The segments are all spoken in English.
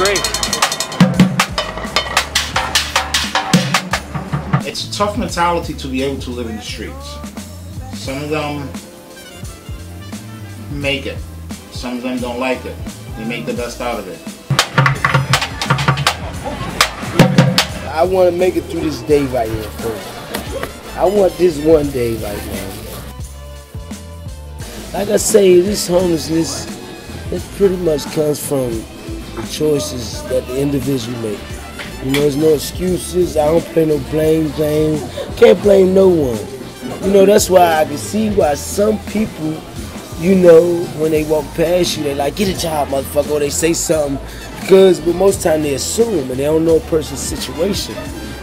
great. It's a tough mentality to be able to live in the streets. Some of them make it. Some of them don't like it. They make the best out of it. I want to make it through this day right here first. I want this one day right now. Like I say, this homelessness, it pretty much comes from the choices that the individual make. You know, there's no excuses. I don't play no blame game. Can't blame no one. You know, that's why I can see why some people, you know, when they walk past you, they like, get a job, motherfucker, or they say something. But most time they assume and they don't know a person's situation.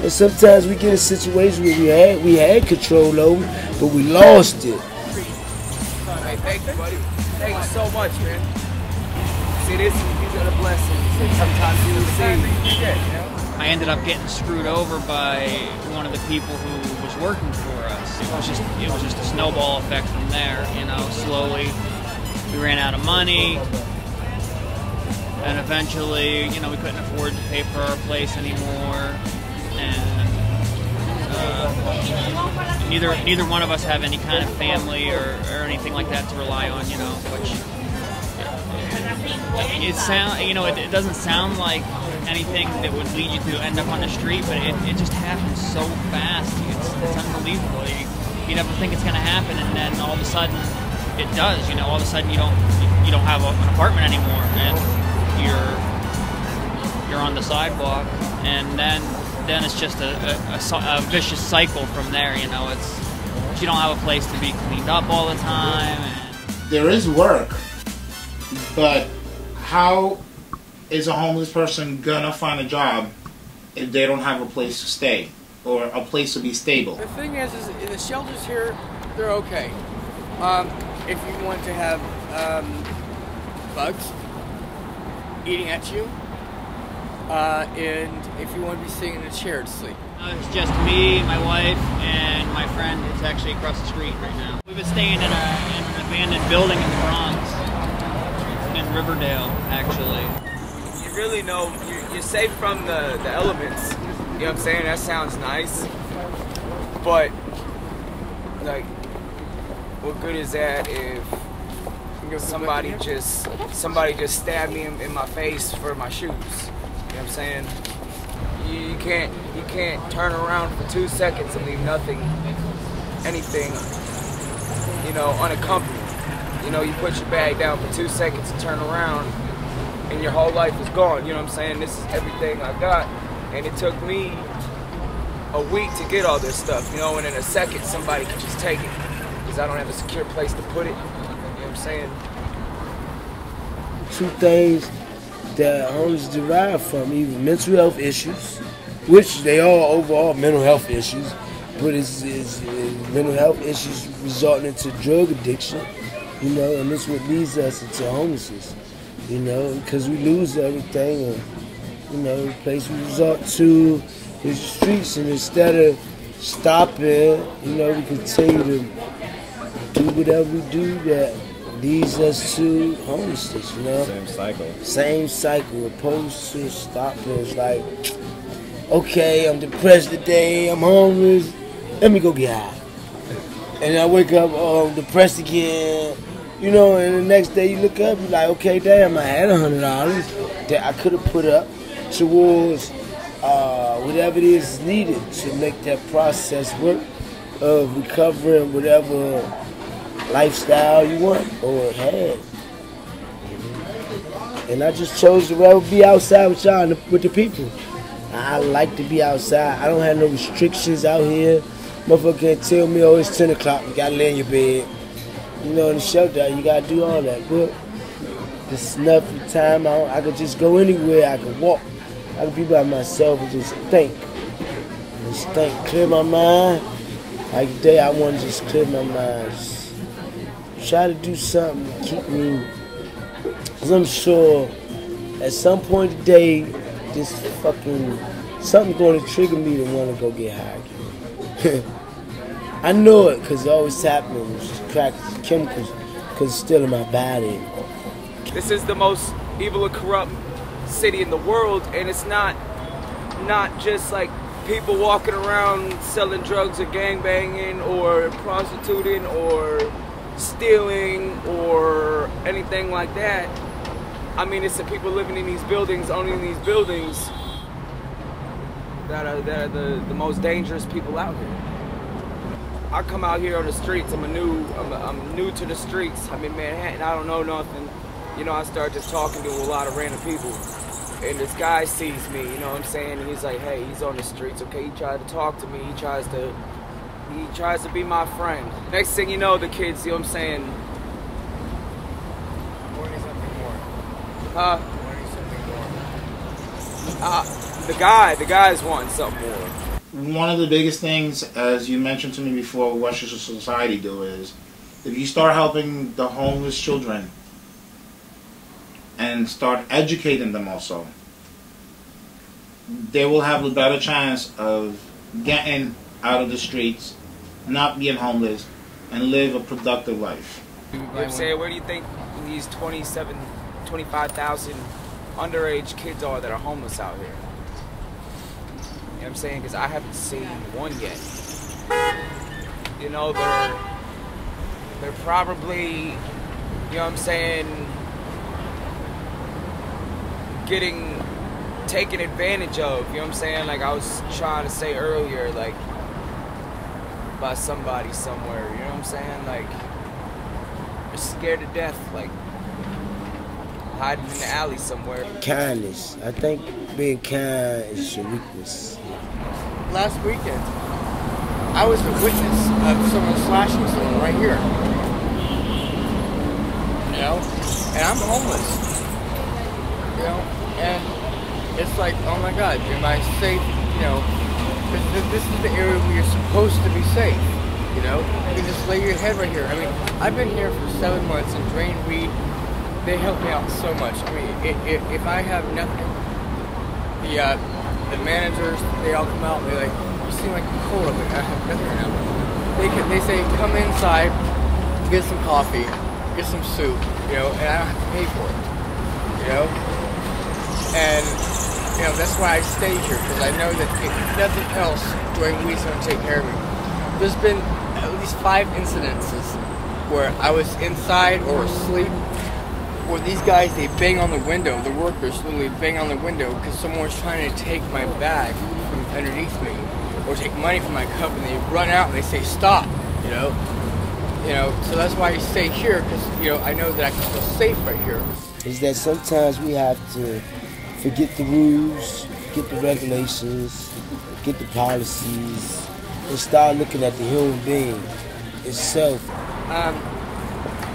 And sometimes we get in situations where we had control over, but we lost it. Hey, thank you, buddy. Thank you so much, man. See, these are the blessings. Sometimes you will see. I ended up getting screwed over by one of the people who was working for us. It was just a snowball effect from there. You know, slowly we ran out of money. And eventually, you know, we couldn't afford to pay for our place anymore, and neither one of us have any kind of family or anything like that to rely on, you know. Which it doesn't sound like anything that would lead you to end up on the street, but it just happens so fast. It's unbelievable. You never think it's going to happen, and then all of a sudden it does. You know, all of a sudden you don't have an apartment anymore, and you're on the sidewalk, and then it's just a vicious cycle from there. You know, you don't have a place to be cleaned up all the time. There is work, but how is a homeless person gonna find a job if they don't have a place to stay or a place to be stable? The thing is the shelters here, they're okay. If you want to have bugs eating at you, and if you want to be sitting in a chair to sleep. It's just me, my wife, and my friend who's actually across the street right now. We've been staying in an abandoned building in the Bronx, in Riverdale, actually. You really know, you're safe from the elements, you know what I'm saying? That sounds nice, but, like, what good is that if somebody just stabbed me in my face for my shoes? You know what I'm saying? You can't turn around for 2 seconds and leave anything, you know, unaccompanied. You know, you put your bag down for 2 seconds and turn around, and your whole life is gone. You know what I'm saying? This is everything I got, and it took me a week to get all this stuff. You know, and in a second somebody can just take it because I don't have a secure place to put it. Saying. Two things that homeless derive from, either mental health issues, which they are overall mental health issues, but it's mental health issues resulting into drug addiction, you know, and this is what leads us into homelessness, you know, because we lose everything, and, you know, the place we resort to is the streets, and instead of stopping, you know, we continue to do whatever we do that leads us to homelessness, you know? Same cycle. Same cycle, opposed to stopping. It's like, okay, I'm depressed today, I'm homeless, let me go get high. And I wake up, oh, I'm depressed again, you know, and the next day you look up, you're like, okay, damn, I had $100 that I could have put up towards whatever it is needed to make that process work of recovering whatever lifestyle you want or had. And I just chose to rather be outside with y'all with the people. I like to be outside. I don't have no restrictions out here. Motherfucker can't tell me, oh, it's 10 o'clock, you gotta lay in your bed. You know, in the shelter, you gotta do all that. But it's enough time. I could just go anywhere. I could walk. I could be by myself and just think. Just think, clear my mind. Like today, I want to just clear my mind. Just try to do something to keep me, because I'm sure at some point today, this fucking, something's going to trigger me to want to go get high again. I know it, because it always happens, crack chemicals, because it's still in my body. This is the most evil and corrupt city in the world, and it's not just like people walking around selling drugs or gangbanging or prostituting or stealing or anything like that. I mean, it's the people living in these buildings, owning these buildings, that are the most dangerous people out here. I come out here on the streets. I'm new to the streets. I'm in Manhattan. I don't know nothing. You know, I start just talking to a lot of random people, and this guy sees me. You know what I'm saying? And he's like, "Hey, he's on the streets. Okay." He tried to talk to me. He tries to be my friend. Next thing you know, the kids. You know what I'm saying? Wanting something more. Wanting something more. The guys want something more. One of the biggest things, as you mentioned to me before, Westchester Society do is, if you start helping the homeless children and start educating them also, they will have a better chance of getting out of the streets, not being homeless, and live a productive life. You know what I'm saying? Where do you think these 25,000 underage kids are that are homeless out here? You know what I'm saying? Because I haven't seen one yet. You know, they're probably, you know what I'm saying, getting taken advantage of, you know what I'm saying? Like I was trying to say earlier, like, by somebody somewhere, you know what I'm saying? Like, they're scared to death, like, hiding in the alley somewhere. Kindness. I think being kind is your weakness. Last weekend, I was a witness of someone slashing someone right here. You know? And I'm homeless. You know? And it's like, oh my God, am I safe? You know? This is the area where you're supposed to be safe. You know? You can just lay your head right here. I mean, I've been here for 7 months and drained weed. They help me out so much. I mean, if I have nothing, the managers, they all come out and they're like, you seem like you're cold. I'm like, I have nothing right now. They say, come inside, get some coffee, get some soup, you know, and I don't have to pay for it, you know? And, you know, that's why I stay here, because I know that if nothing else, doing weed's going to take care of me. There's been at least 5 incidences where I was inside or asleep, where these guys, they bang on the window, the workers literally bang on the window because someone's trying to take my bag from underneath me or take money from my cup, and they run out and they say stop, you know, so that's why I stay here, because, you know, I know that I can feel safe right here. Is that sometimes we have to forget the rules, get the regulations, get the policies, and start looking at the human being itself.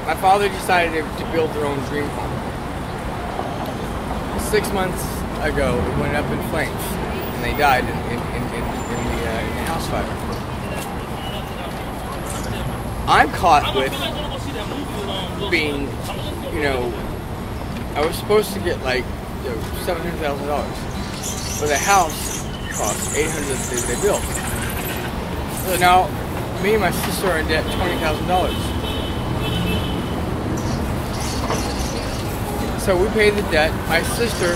My father decided to build their own dream home. 6 months ago, it went up in flames, and they died in the house fire. I'm caught with being, you know, I was supposed to get like, you know, $700,000, but the house cost $800,000 they built. So now, me and my sister are in debt $20,000. So we paid the debt. My sister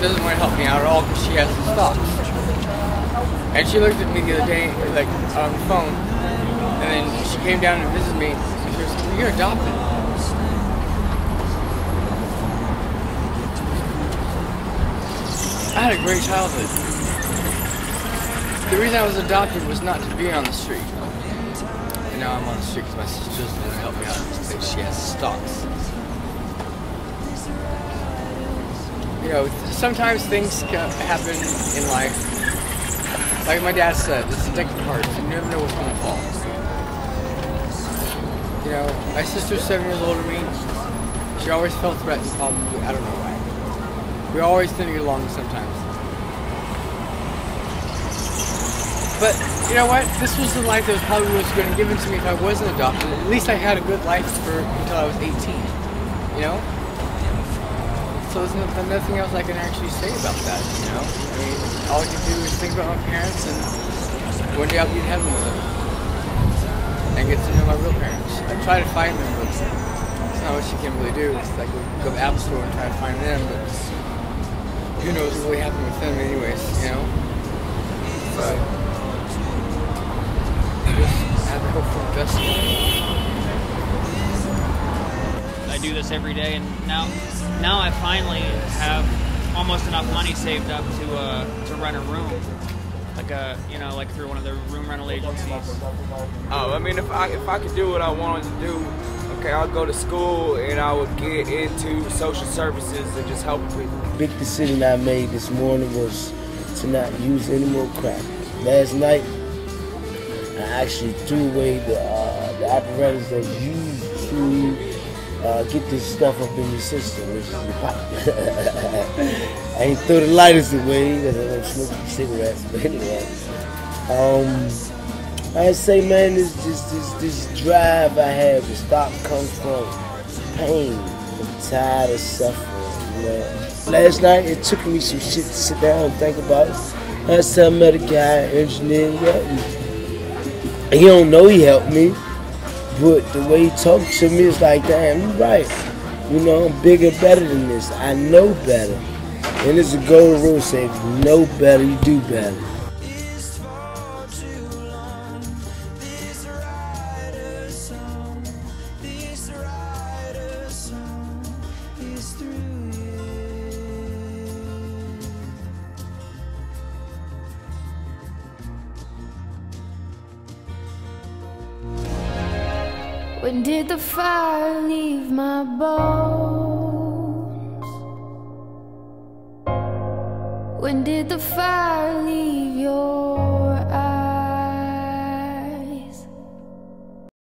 doesn't want to help me out at all because she has the stocks. And she looked at me the other day, like, on the phone, and then she came down and visited me. She goes, "You're adopted." I had a great childhood. The reason I was adopted was not to be on the street. And now I'm on the street because my sister doesn't want to help me out because she has stocks. You know, sometimes things can happen in life. Like my dad said, it's a deck of cards. You never know what's going to fall. You know, my sister's 7 years older than me. She always felt threatened, probably. I don't know why. We always didn't get along sometimes. But, you know what? This was the life that probably was going to be given to me if I wasn't adopted. At least I had a good life until I was 18. You know? So there's nothing else I can actually say about that, you know? I mean, all I can do is think about my parents, and one day I'll be in heaven with them. And get to know my real parents. I try to find them, but not much you can really do. It's like go to the App Store and try to find them, but who knows what's really happening with them anyways, you know? But I just have to hope for the best. I do this every day, and now I finally have almost enough money saved up to rent a room, like through one of the room rental agencies. Oh, I mean, if I could do what I wanted to do, okay, I'll go to school and I would get into social services and just help people. Big decision I made this morning was to not use any more crack. Last night, I actually threw away the apparatus that you use to get this stuff up in your system, which is your pipe. I ain't throw the lighters away because I don't smoke cigarettes, but anyway. I'd say, man, this drive I have to stop comes from pain. I'm tired of suffering, you know. Last night, it took me some shit to sit down and think about. Last time I met a guy, engineer, he don't know he helped me, but the way he talked to me is like, damn, you're right. You know, I'm bigger, better than this. I know better. And there's a golden rule saying, if you know better, you do better. When did the fire leave my bones? When did the fire leave your